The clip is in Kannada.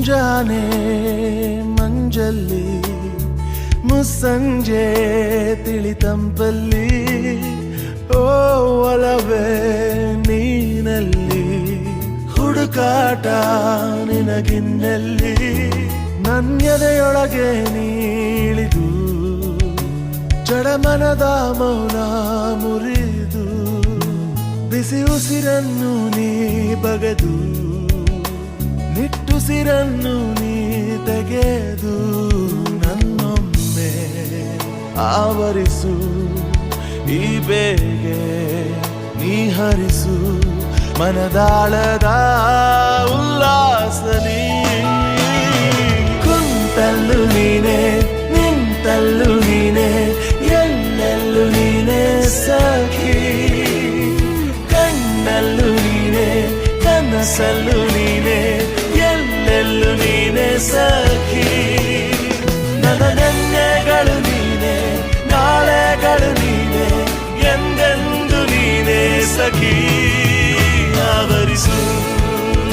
ಮುಂಜಾನೆ ಮಂಜಲ್ಲಿ ಮುಸ್ಸಂಜೆ ತಿಳಿತಂಪಲ್ಲಿ ಓ ಒಲವೇ ನೀನಲ್ಲಿ ಹುಡುಕಾಟ ನಿನಗಿನ್ನಲ್ಲಿ ನನ್ಯದೆಯೊಳಗೆ ನೀಳಿದು ಜಡಮನದ ಮೌನ ಮುರಿದು ಬಿಸಿ ಉಸಿರನ್ನು ನೀ ಬಗೆದು ನಿಟ್ಟುಸಿರನ್ನು ನೀ ತೆಗೆದು ನನ್ನೊಮ್ಮೆ ಆವರಿಸು ಈ ಬೇಗೆ ನೀ ಹರಿಸು ಮನದಾಳದ ಉಲ್ಲಾಸನಿ ಕುಂತಲ್ಲು ನೀನೆ ನಿಂತಲ್ಲು ನೀನೆ ಎಲ್ಲೆಲ್ಲೂ ನೀನೆ ಸಖಿ ಕಣ್ಣಲ್ಲೂ ನೀನೆ ಕನಸಲ್ಲೂ ನೀನೆ ಎಲ್ಲೆಲ್ಲೂ ನೀನೆ ಸಖಿ ನನ್ನ ನೆನ್ನೆಗಳು ನೀನೆ ನಾಳೆಗಳು ನೀನೆ ಎಂದೆಂದು ನೀನೆ ಸಖಿ ಆವರಿಸು